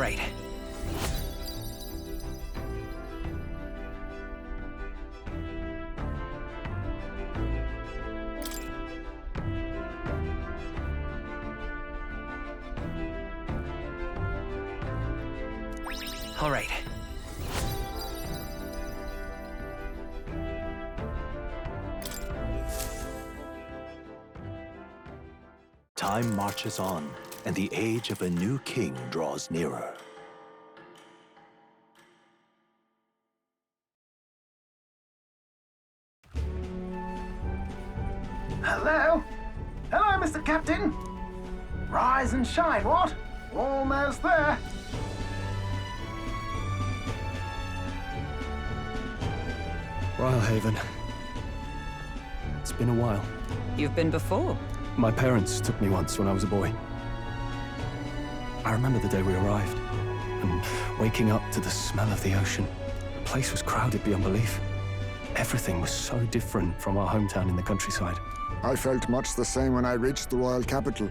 right. All right. Time marches on, and the age of a new king draws nearer. Hello? Hello, Mr. Captain. Rise and shine, what? Almost there. Rhylehaven. It's been a while. You've been before. My parents took me once when I was a boy. I remember the day we arrived, and waking up to the smell of the ocean. The place was crowded beyond belief. Everything was so different from our hometown in the countryside. I felt much the same when I reached the royal capital.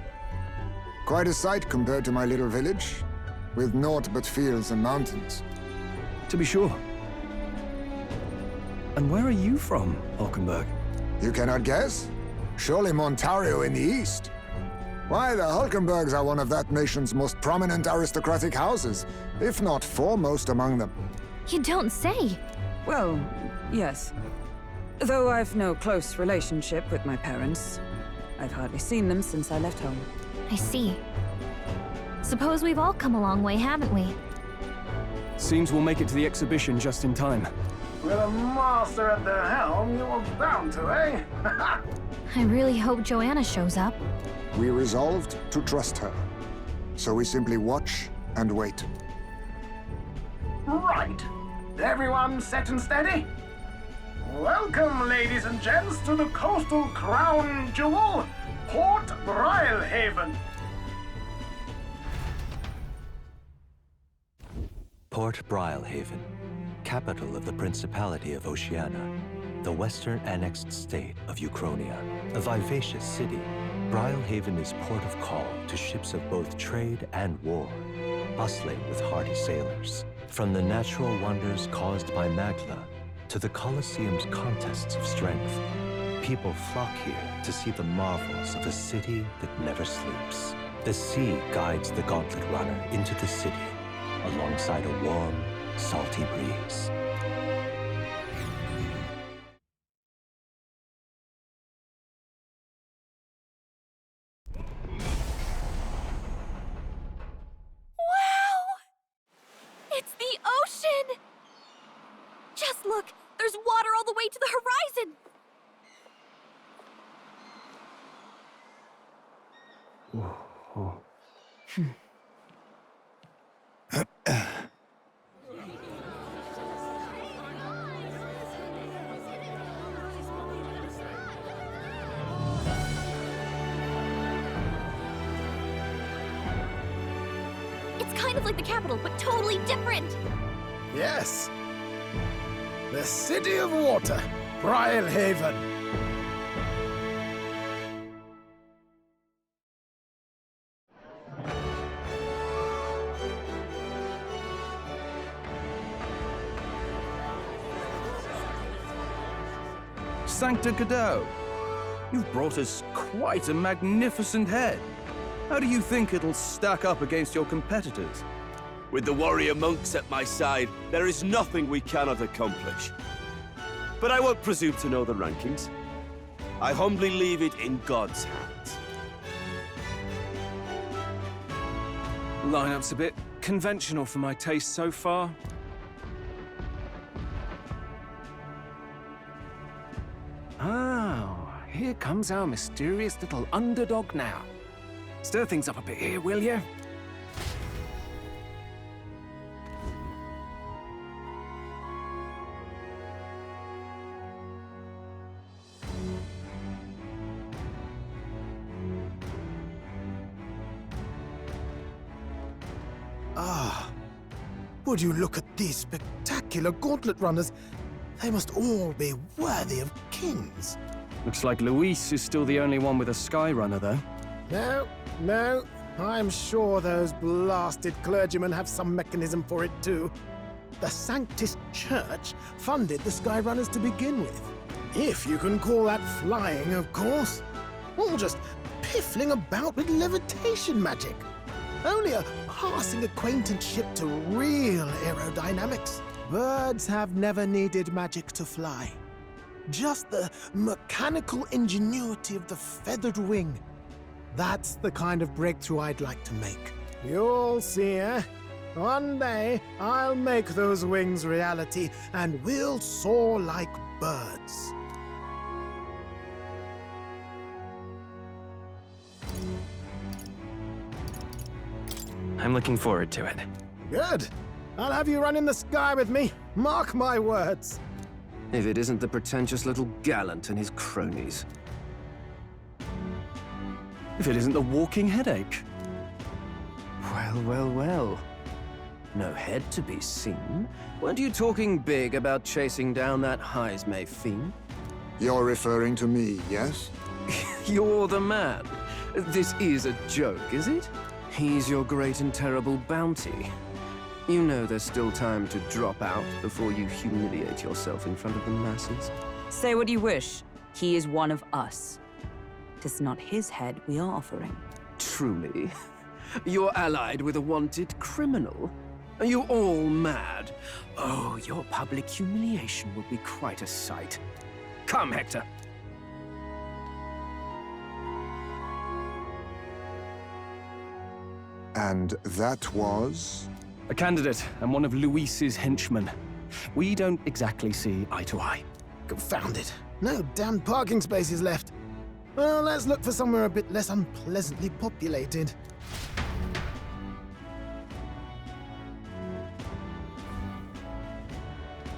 Quite a sight compared to my little village, with naught but fields and mountains. To be sure. And where are you from, Hulkenberg? You cannot guess? Surely Montario in the east. Why, the Hulkenbergs are one of that nation's most prominent aristocratic houses, if not foremost among them. You don't say. Well, yes. Though I've no close relationship with my parents. I've hardly seen them since I left home. I see. Suppose we've all come a long way, haven't we? Seems we'll make it to the exhibition just in time. With a master at the helm, you were bound to, eh? I really hope Joanna shows up. We resolved to trust her. So we simply watch and wait. Right. Everyone set and steady? Welcome, ladies and gents, to the coastal crown jewel, Port Rhylehaven. Port Rhylehaven, capital of the Principality of Oceania, the western annexed state of Uchronia. A vivacious city, Rhylehaven is port of call to ships of both trade and war, bustling with hardy sailors. From the natural wonders caused by Magla to the Colosseum's contests of strength, people flock here to see the marvels of a city that never sleeps. The sea guides the gauntlet runner into the city, alongside a warm, salty breeze. Wow! It's the ocean! Just look! There's water all the way to the horizon! It's kind of like the capital, but totally different! Yes. The City of Water, Rhylehaven. Sancta Cadeau, you've brought us quite a magnificent head. How do you think it'll stack up against your competitors? With the warrior monks at my side, there is nothing we cannot accomplish. But I won't presume to know the rankings. I humbly leave it in God's hands. Lineup's a bit conventional for my taste so far. Oh, here comes our mysterious little underdog now. Stir things up a bit here, will you? Ah, would you look at these spectacular gauntlet runners? They must all be worthy of kings. Looks like Luis is still the only one with a Skyrunner, though. No, I'm sure those blasted clergymen have some mechanism for it too. The Sanctus Church funded the Skyrunners to begin with. If you can call that flying, of course. All just piffling about with levitation magic. Only a passing acquaintanceship to real aerodynamics. Birds have never needed magic to fly. Just the mechanical ingenuity of the feathered wing. That's the kind of breakthrough I'd like to make. You'll see, eh? One day, I'll make those wings reality, and we'll soar like birds. I'm looking forward to it. Good. I'll have you run in the sky with me. Mark my words. If it isn't the pretentious little gallant and his cronies. If it isn't the walking headache. Well, well, well. No head to be seen. Weren't you talking big about chasing down that Heismay fiend? You're referring to me, yes? You're the man. This is a joke, is it? He's your great and terrible bounty. You know there's still time to drop out before you humiliate yourself in front of the masses. Say what you wish. He is one of us. 'Tis not his head we are offering. Truly? You're allied with a wanted criminal? Are you all mad? Oh, your public humiliation will be quite a sight. Come, Hector. And that was? A candidate and one of Luis's henchmen. We don't exactly see eye to eye. Confound it. No damn parking spaces left. Well, let's look for somewhere a bit less unpleasantly populated.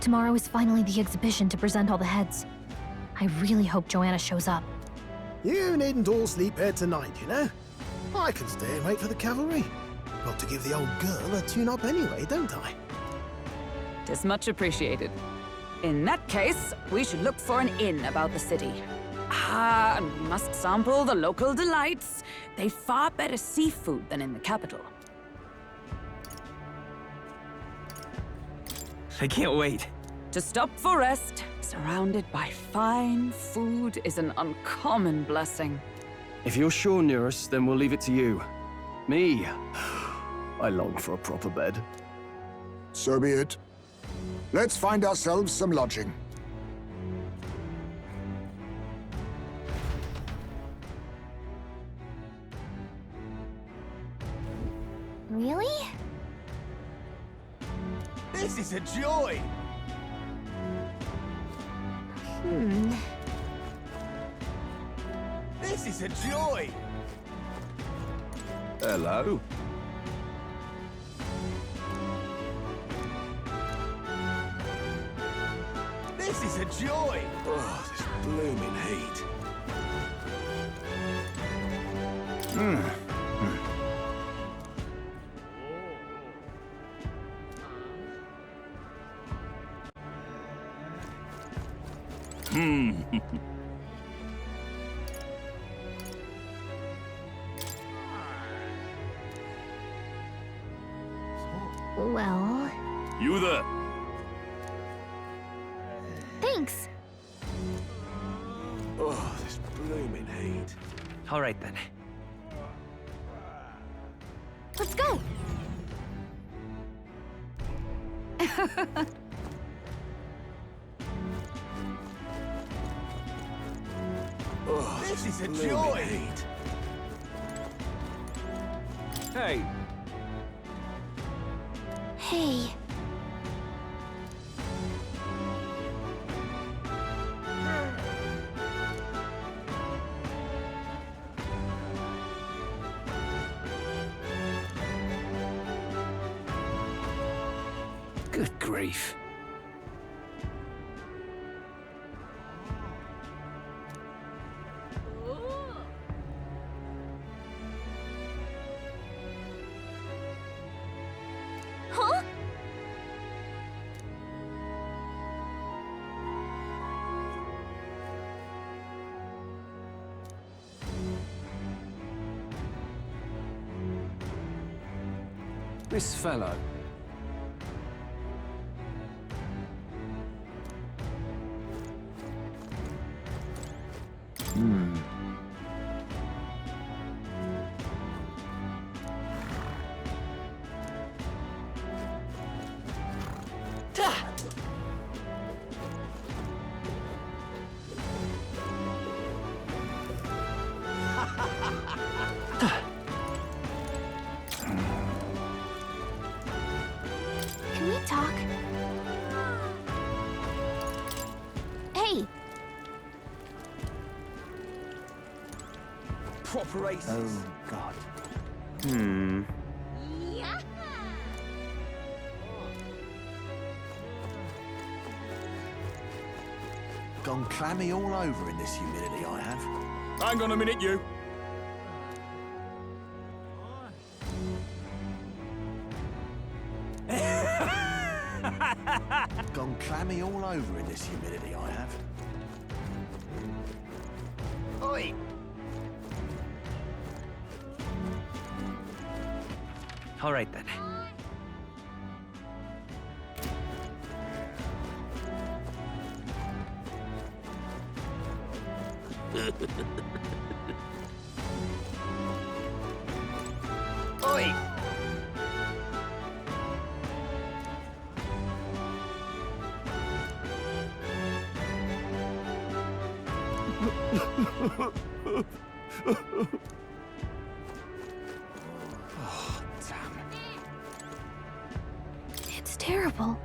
Tomorrow is finally the exhibition to present all the heads. I really hope Joanna shows up. You needn't all sleep here tonight, you know? I can stay and wait for the cavalry. Got to give the old girl a tune-up anyway, don't I? 'Tis much appreciated. In that case, we should look for an inn about the city. And we must sample the local delights. They've far better seafood than in the capital. I can't wait. To stop for rest, surrounded by fine food, is an uncommon blessing. If you're sure, Nearest, then we'll leave it to you. Me, I long for a proper bed. So be it. Let's find ourselves some lodging. Really? This is a joy! This is a joy! Hello? This is a joy! Oh, this blooming heat. Well, You there? thanks. Oh, this blooming heat. All right, then. Let's go. Oh, this is a joy! Heat. Hey, Hey. Good grief. Huh? This fellow. Can we talk? Hey! Proper aces. Oh, God. Gone clammy all over in this humidity, I have. Hang on a minute, you. Gone clammy all over in this humidity, I have. Oi! All right then. Oi! Oh, damn. It's terrible.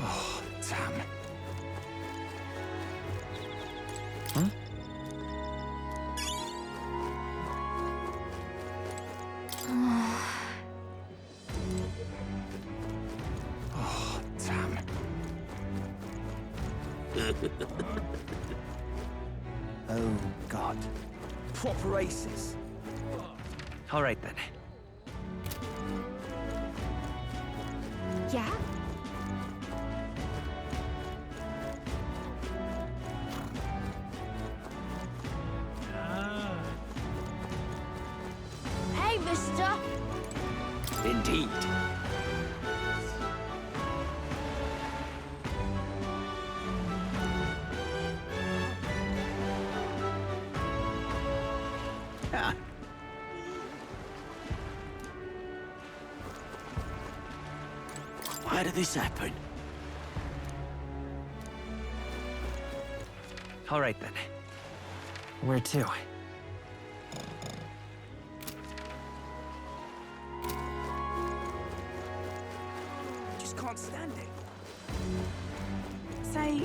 Oh, damn. Oh, damn. Oh, God. Proper aces. All right then. Yeah? Hey, mister! Indeed. Why did this happen? All right then. Where to? Just can't stand it. Say,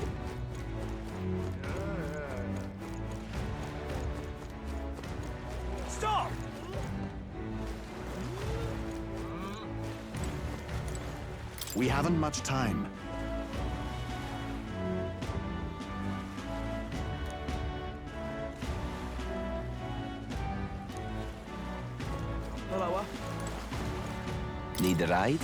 Stop! We haven't much time. Hello, Need a ride?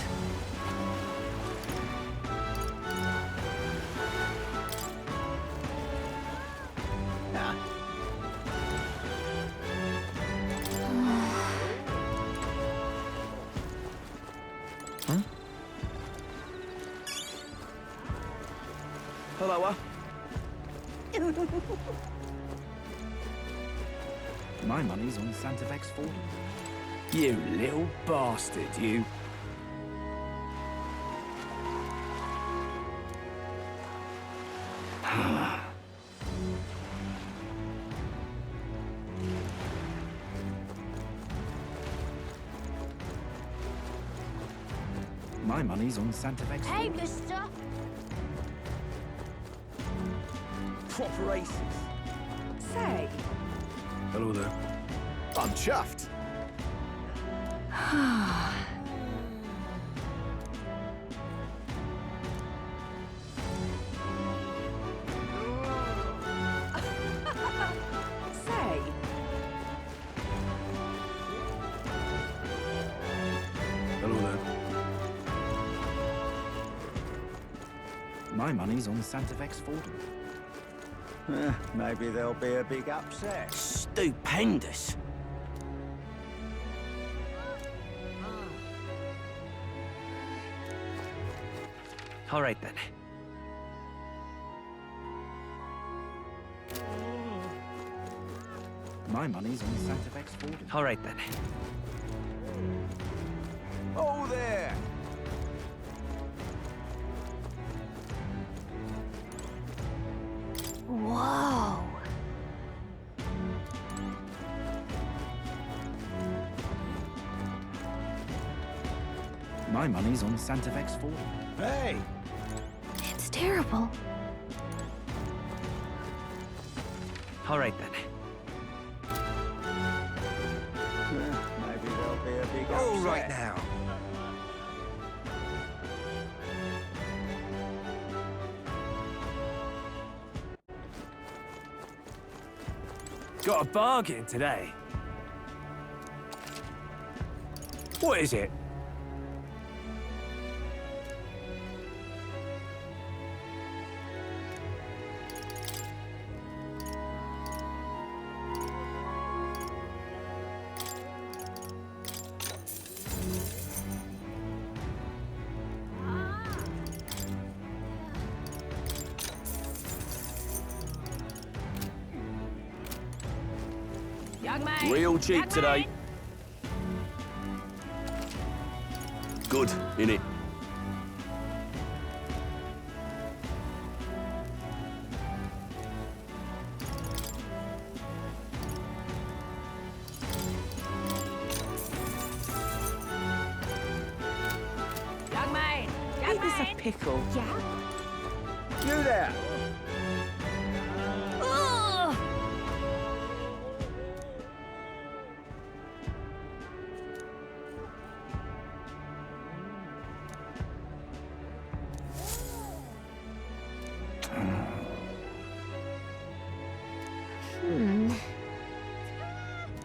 Hello, My money's on Santa Vex 40. You little bastard, you. My money's on Santa Vex 40. Hey, mister! Proper aces. say. Hello there. I'm chuffed. Say. Hello there. My money's on Santa Vex 40. Maybe there'll be a big upset. Stupendous. All right then. My money's on Santa Vex Ford. All right then. Oh, there! Whoa. My money's on Santa Vex Ford. Hey! It's terrible. All right then. Maybe there'll be a big All upset. right now. Got a bargain today. What is it? Young man! Real cheap Young today. man. Good, innit? Young man! Young man! Pickle. Yeah? You there! Ugh!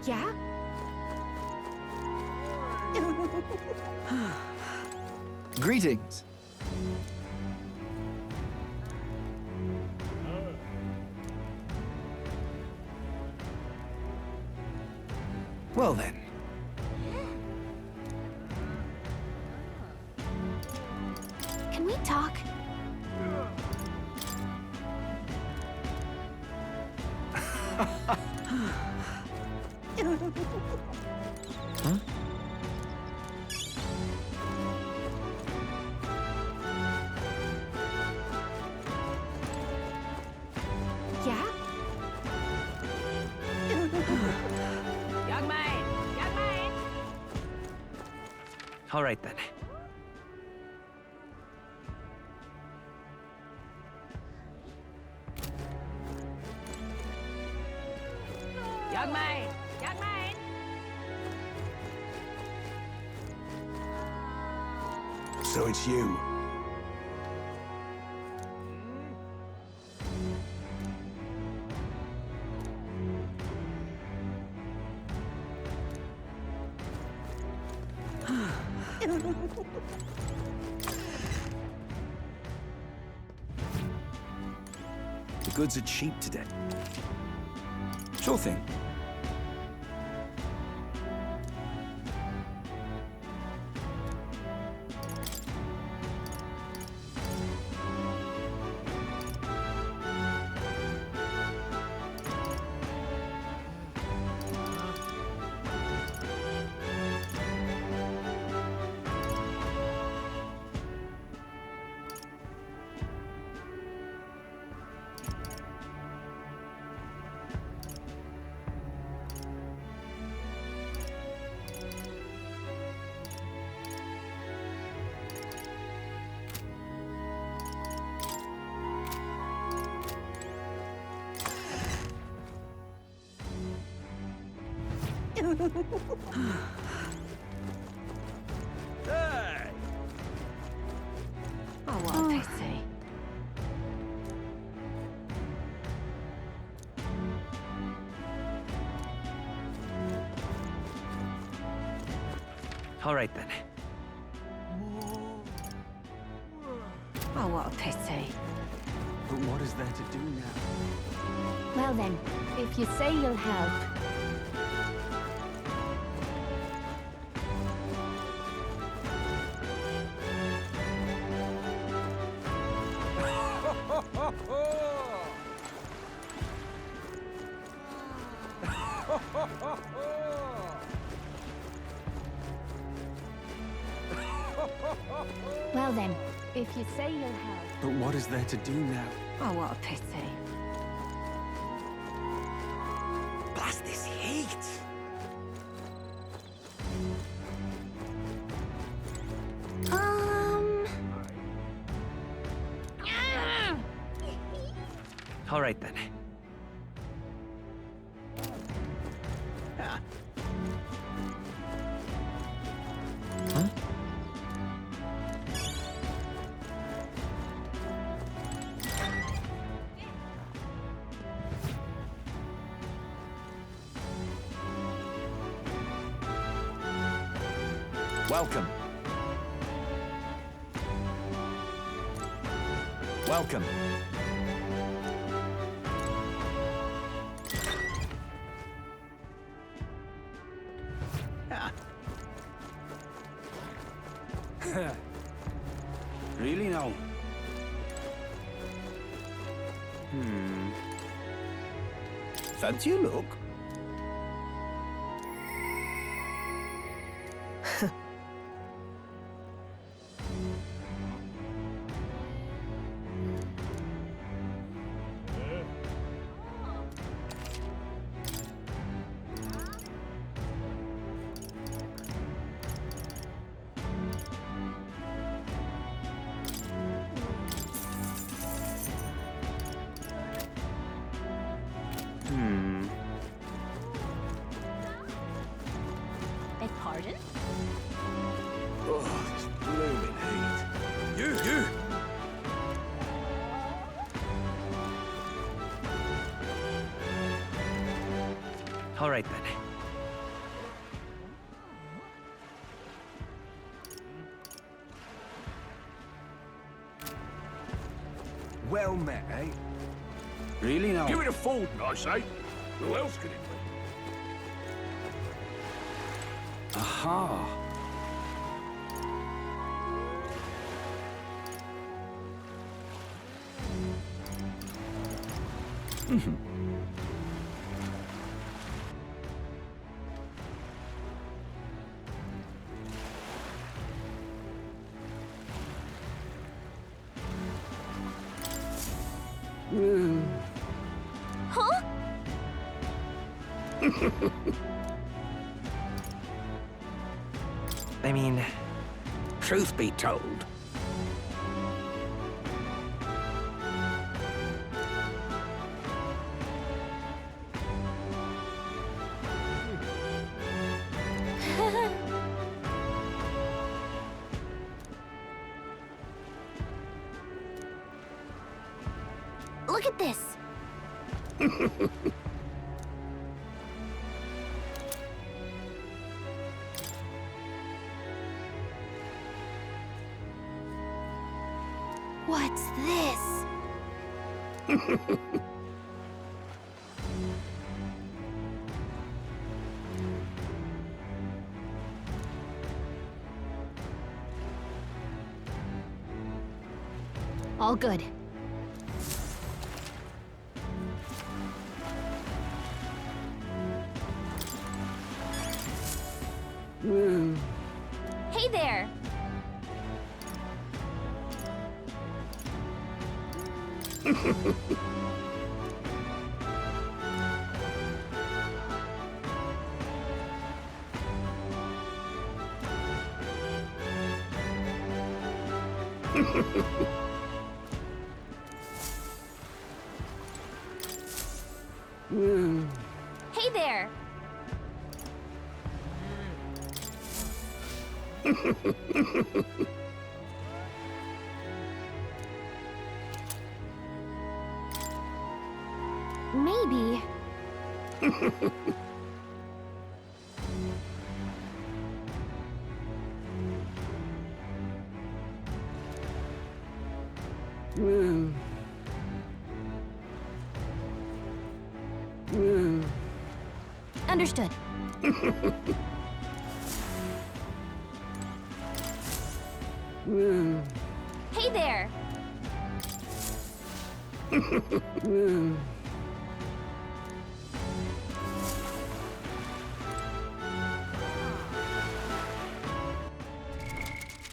Yeah? Greetings. Well then. Can we talk? Yeah? Young man! Young man! All right then. Young man! Young man! So it's you. The goods are cheap today. Sure thing. Hey! Oh, what a pity. All right then. Oh, what a pity. But what is there to do now? Well then, if you say you'll help. Well then, if you say you'll help. But what is there to do now? Oh, what a pity. Blast this heat! All right then. Welcome. Welcome. Really now? Fancy a look? Beg pardon? Oh, this blooming heat. You! All right then. Well met, eh? Really now? Give it a fold, I say. Who else could it be? Aha. Huh? I mean, truth be told. Look at this. What's this? All good. Hey there! Hey there! Maybe. Understood. Hey there!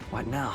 What now?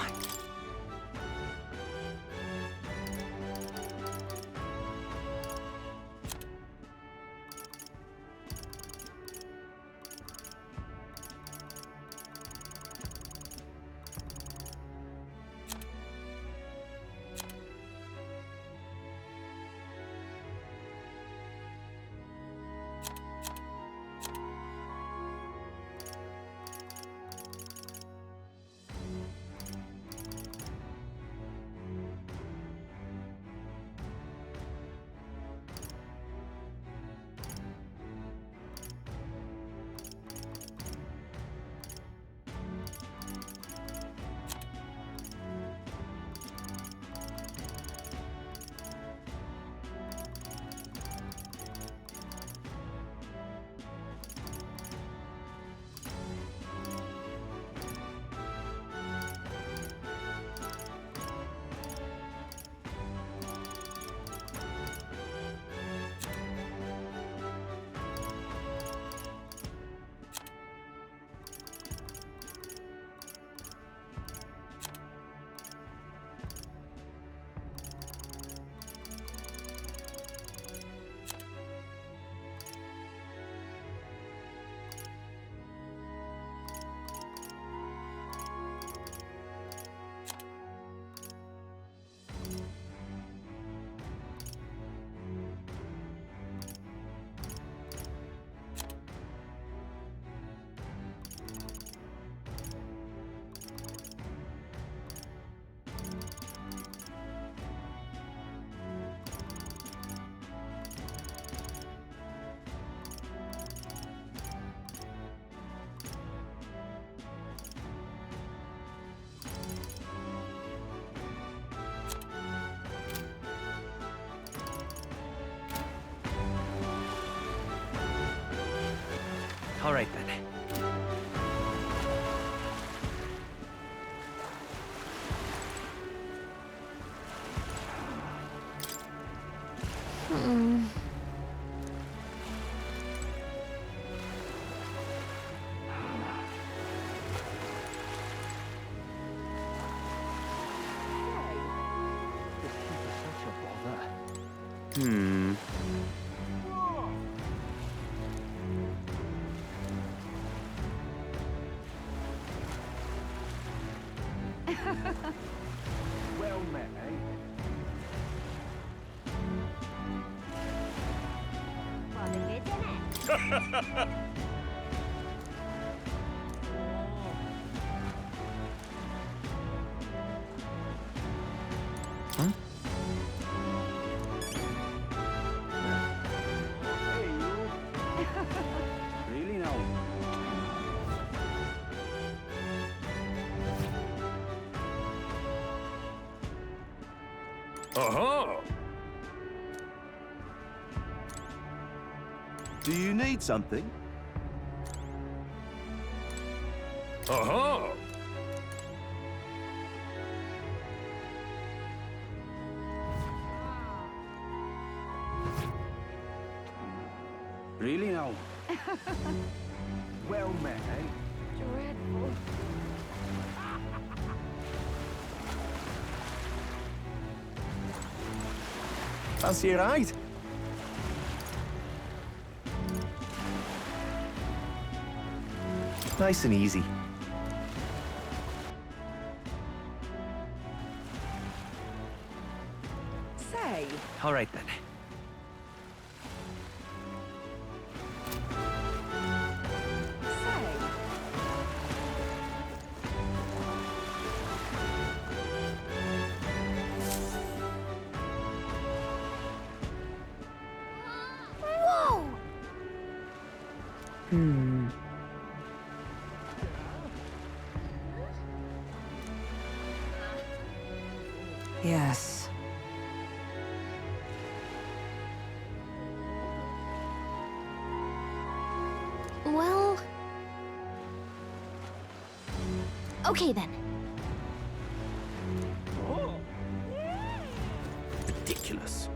All right, then. Well met, eh? Really now? Aha! Do you need something? Aha! Really now? Well met, eh? Dreadful. Fancy a ride? Nice and easy. Say, All right, then. say. Whoa! Yes. Well... Okay then. Ridiculous.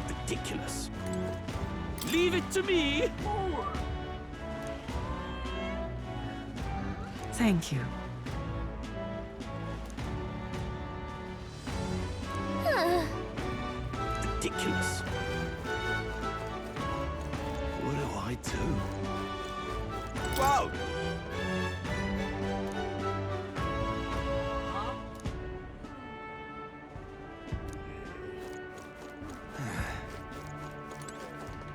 Ridiculous. Leave it to me! Thank you. Ridiculous. What do I do? Whoa!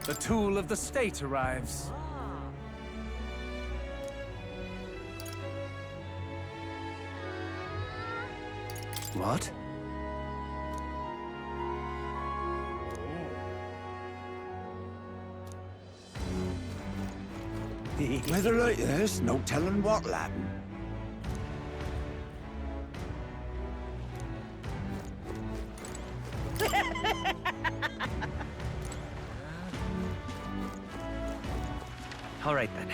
The tool of the state arrives. What? Weather like this, no telling what'll happen. All right, then.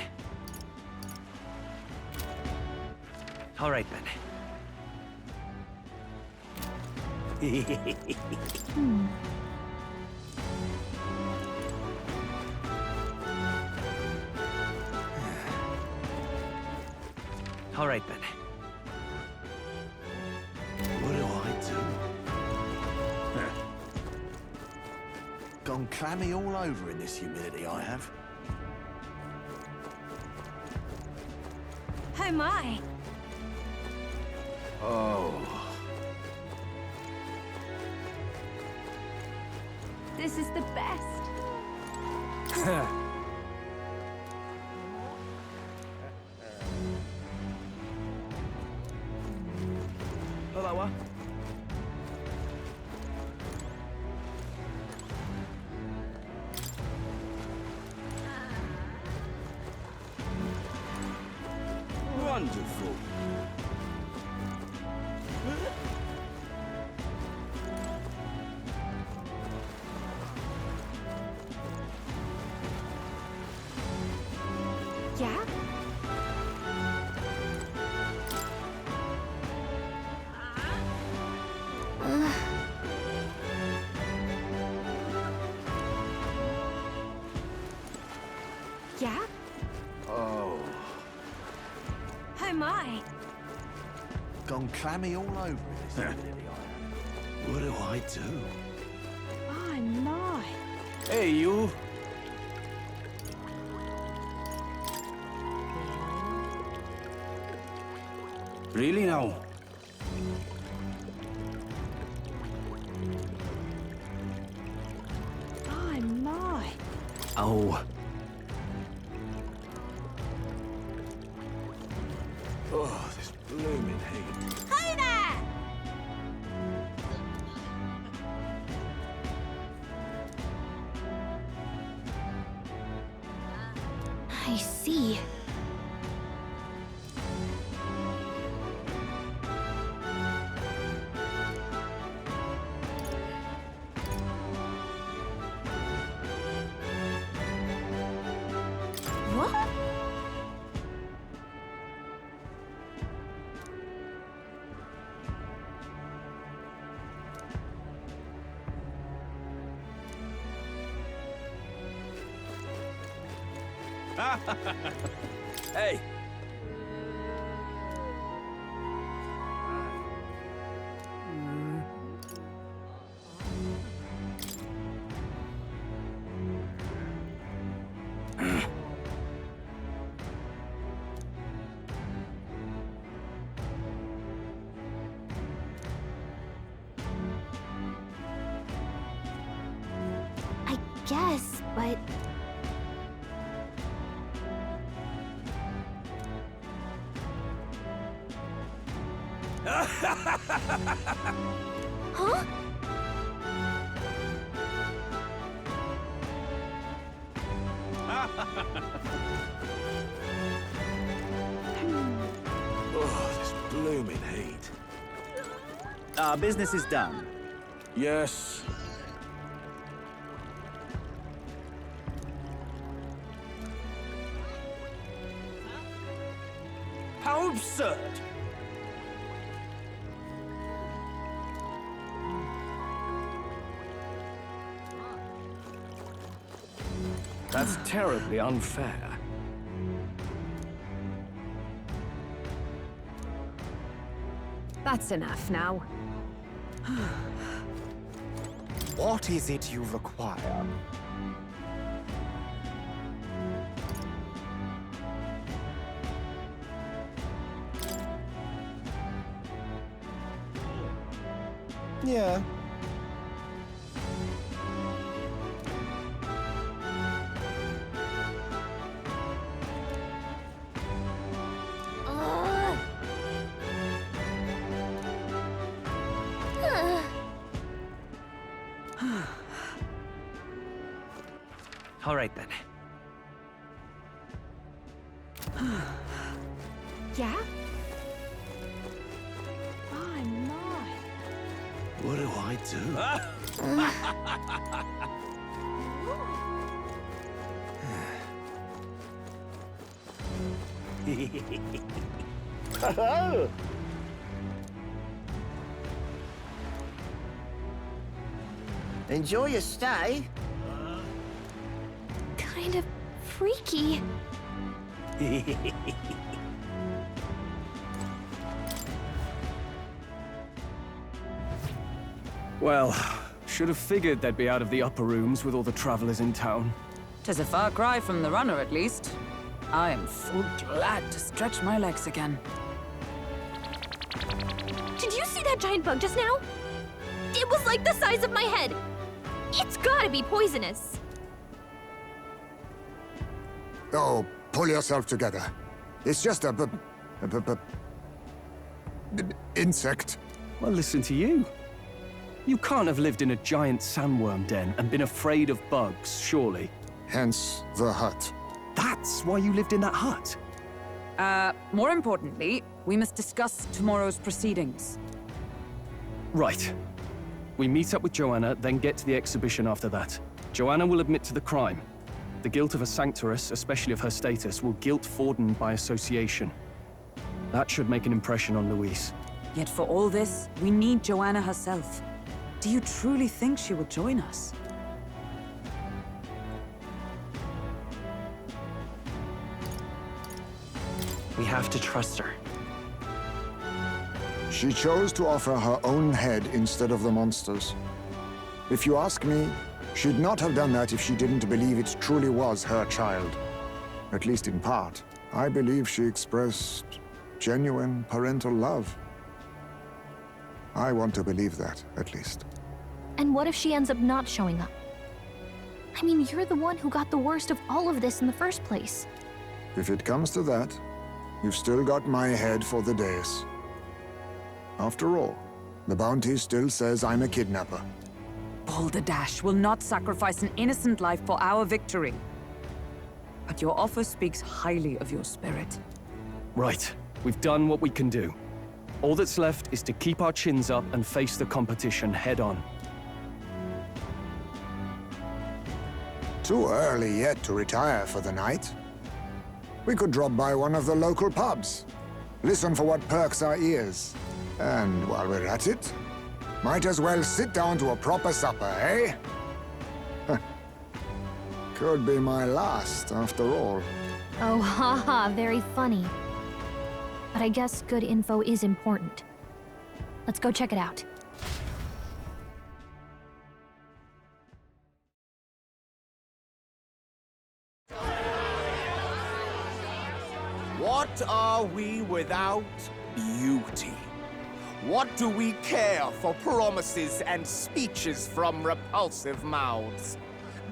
All right, then. All right, then. What do I do? Gone clammy all over in this humidity, I have. Oh my. Oh. This is the best. Hello. Wonderful. Yeah? Oh, Oh my. gone clammy all over in this humidity I am. What do I do? Oh my. Hey, you! Really now? Oh my. Oh, Oh, this blooming heat. Hi there! I see. What? Hey! I guess, but... Huh? Oh, this blooming heat. Our business is done. Yes. How absurd! That's terribly unfair. That's enough now. What is it you require? Yeah. Ugh. All right then. Yeah? Oh my. What do I do? Enjoy your stay. Kind of freaky. Well, should have figured they'd be out of the upper rooms with all the travelers in town. 'Tis a far cry from the runner, at least. I am full glad to stretch my legs again. Did you see that giant bug just now? It was like the size of my head. It's gotta be poisonous. Oh, pull yourself together. It's just a insect. Well, listen to you. You can't have lived in a giant sandworm den and been afraid of bugs, surely. Hence the hut. That's why you lived in that hut. More importantly, we must discuss tomorrow's proceedings. Right. We meet up with Joanna, then get to the exhibition after that. Joanna will admit to the crime. The guilt of a sanctoress, especially of her status, will guilt Forden by association. That should make an impression on Louise. Yet for all this, we need Joanna herself. Do you truly think she will join us? We have to trust her. She chose to offer her own head instead of the monster's. If you ask me, she'd not have done that if she didn't believe it truly was her child. At least in part. I believe she expressed genuine parental love. I want to believe that, at least. And what if she ends up not showing up? I mean, you're the one who got the worst of all of this in the first place. If it comes to that, you've still got my head for the dais. After all, the bounty still says I'm a kidnapper. Balderdash will not sacrifice an innocent life for our victory. But your offer speaks highly of your spirit. Right. We've done what we can do. All that's left is to keep our chins up and face the competition head on. Too early yet to retire for the night. We could drop by one of the local pubs. Listen for what perks our ears. And while we're at it, might as well sit down to a proper supper, eh? Could be my last, after all. Oh, haha, very funny. But I guess good info is important. Let's go check it out. What are we without beauty? What do we care for promises and speeches from repulsive mouths?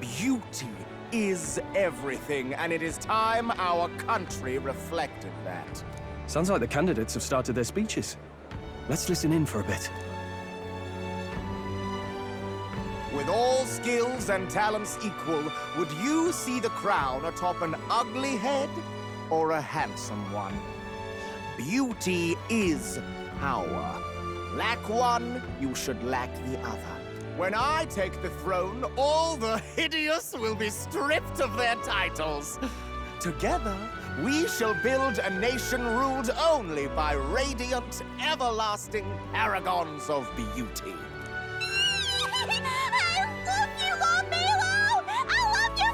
Beauty is everything, and it is time our country reflected that. Sounds like the candidates have started their speeches. Let's listen in for a bit. With all skills and talents equal, would you see the crown atop an ugly head or a handsome one? Beauty is power. Lack one, you should lack the other. When I take the throne, all the hideous will be stripped of their titles. Together, we shall build a nation ruled only by radiant, everlasting paragons of beauty. I love you, Lord Milo! I love you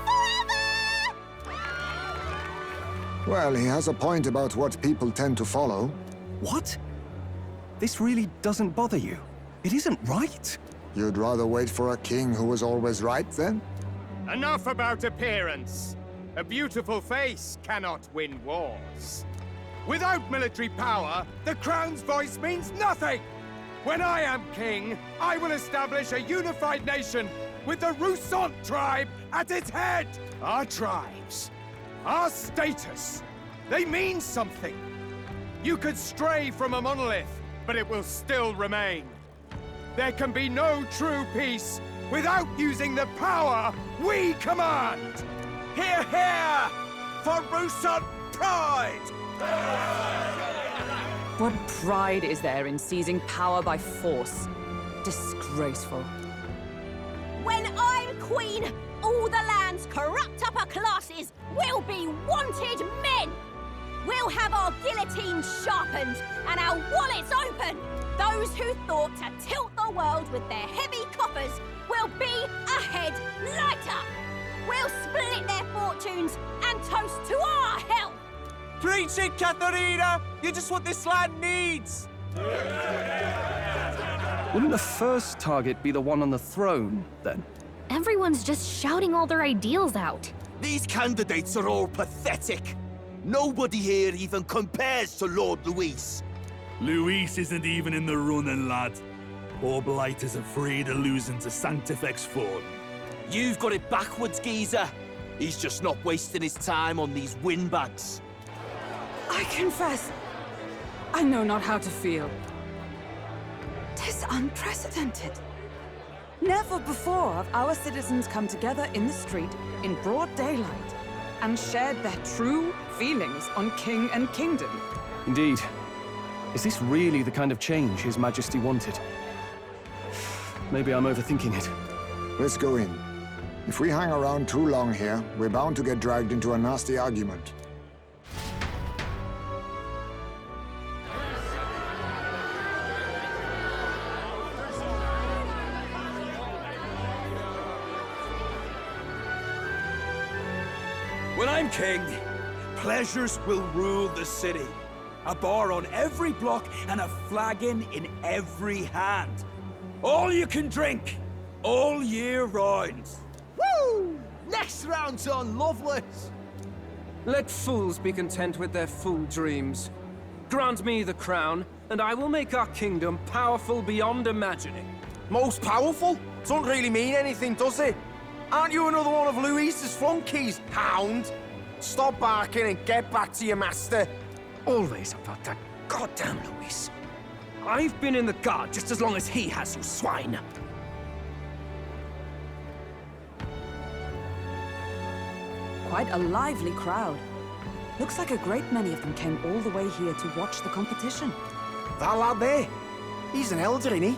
forever! Well, he has a point about what people tend to follow. What? This really doesn't bother you? It isn't right. You'd rather wait for a king who was always right, then? Enough about appearance. A beautiful face cannot win wars. Without military power, the crown's voice means nothing! When I am king, I will establish a unified nation with the Roussant tribe at its head! Our tribes, our status, they mean something. You could stray from a monolith, but it will still remain. There can be no true peace without using the power we command! Hear, hear! For Roussant pride! What pride is there in seizing power by force? Disgraceful. When I'm queen, all the land's corrupt upper classes will be wanted men! We'll have our guillotines sharpened and our wallets open! Those who thought to tilt the world with their heavy coffers will be a head lighter! We'll split their fortunes and toast to our health! Preach it, Katharina! You're just what this land needs! Wouldn't the first target be the one on the throne, then? Everyone's just shouting all their ideals out. These candidates are all pathetic. Nobody here even compares to Lord Luis. Luis isn't even in the running, lad. Poor Blight is afraid of losing to Sanctifex Ford. You've got it backwards, geezer. He's just not wasting his time on these windbags. I confess, I know not how to feel. 'Tis unprecedented. Never before have our citizens come together in the street in broad daylight and shared their true feelings on king and kingdom. Indeed. Is this really the kind of change His Majesty wanted? Maybe I'm overthinking it. Let's go in. If we hang around too long here, we're bound to get dragged into a nasty argument. When I'm king, Pleasures will rule the city. A bar on every block and a flagon in every hand. All you can drink, all year round. Woo! Next round's on Loveless. Let fools be content with their fool dreams. Grant me the crown, and I will make our kingdom powerful beyond imagining. Most powerful? Doesn't really mean anything, does it? Aren't you another one of Luis's flunkies, hound? Stop barking and get back to your master. Always about that goddamn Luis. I've been in the guard just as long as he has, you swine. Quite a lively crowd. Looks like a great many of them came all the way here to watch the competition. That lad there, he's an elder, isn't he?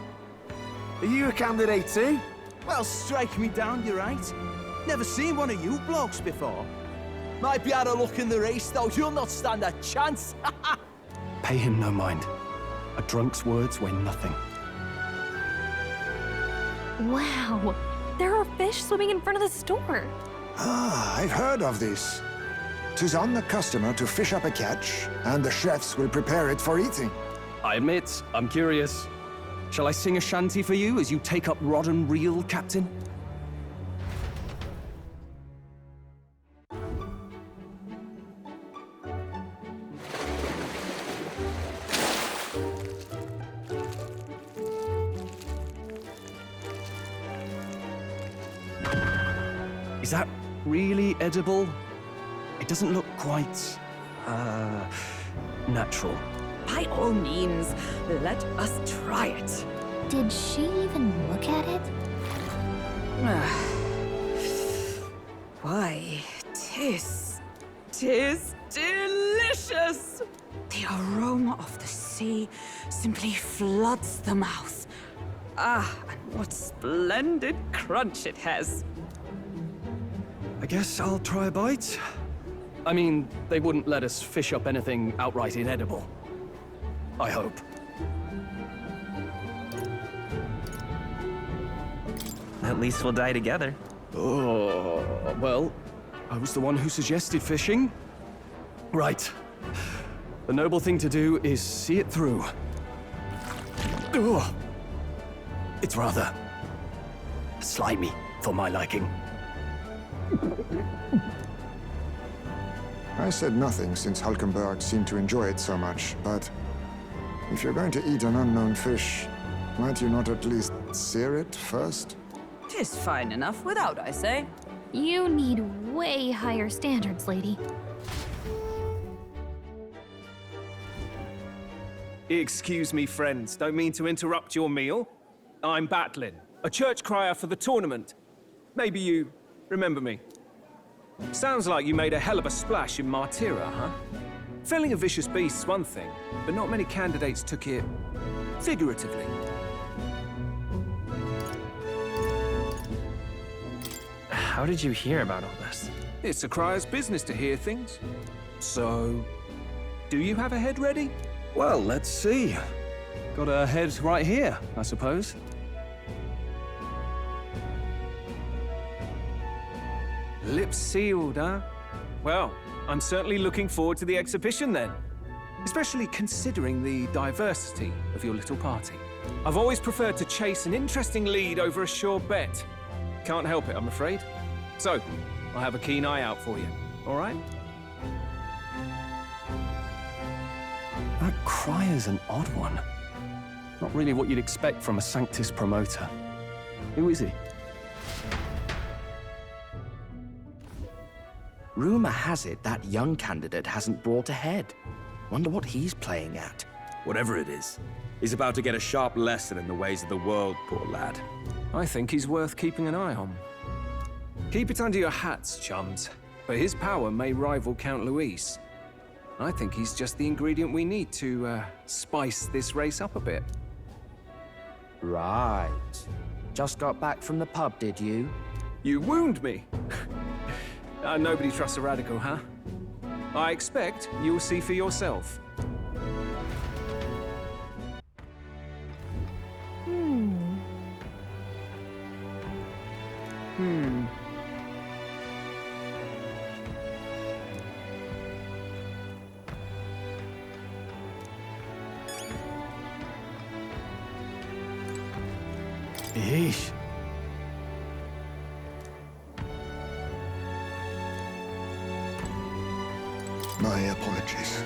Are you a candidate too? Well, strike me down, you're right. Never seen one of you blokes before. Might be out of luck in the race, though. You'll not stand a chance. Pay him no mind. A drunk's words weigh nothing. Wow, there are fish swimming in front of the store. Ah, I've heard of this. 'Tis on the customer to fish up a catch, and the chefs will prepare it for eating. I admit, I'm curious. Shall I sing a shanty for you as you take up rod and reel, Captain? Is that really edible? It doesn't look quite, natural. By all means, let us try it. Did she even look at it? Why, tis delicious! The aroma of the sea simply floods the mouth. Ah, and what splendid crunch it has. I guess I'll try a bite. I mean, they wouldn't let us fish up anything outright inedible. I hope. At least we'll die together. Oh, well, I was the one who suggested fishing. Right. The noble thing to do is see it through. Oh, it's rather slimy for my liking. I said nothing since Hulkenberg seemed to enjoy it so much, but if you're going to eat an unknown fish, might you not at least sear it first? 'Tis fine enough without, I say. You need way higher standards, lady. Excuse me, friends. Don't mean to interrupt your meal. I'm Batlin, a church crier for the tournament. Maybe you remember me. Sounds like you made a hell of a splash in Martira, huh? Felling a vicious beast's one thing, but not many candidates took it figuratively. How did you hear about all this? It's a crier's business to hear things. So, do you have a head ready? Well, let's see. Got a head right here, I suppose. Lips sealed, huh? Well, I'm certainly looking forward to the exhibition then. Especially considering the diversity of your little party. I've always preferred to chase an interesting lead over a sure bet. Can't help it, I'm afraid. So, I'll have a keen eye out for you, all right? That crier's an odd one. Not really what you'd expect from a Sanctus promoter. Who is he? Rumor has it that young candidate hasn't brought ahead. Wonder what he's playing at. Whatever it is, he's about to get a sharp lesson in the ways of the world, poor lad. I think he's worth keeping an eye on. Keep it under your hats, chums, but his power may rival Count Luis. I think he's just the ingredient we need to, spice this race up a bit. Right. Just got back from the pub, did you? You wound me! Nobody trusts a radical, huh? I expect you'll see for yourself. Yeesh. My apologies.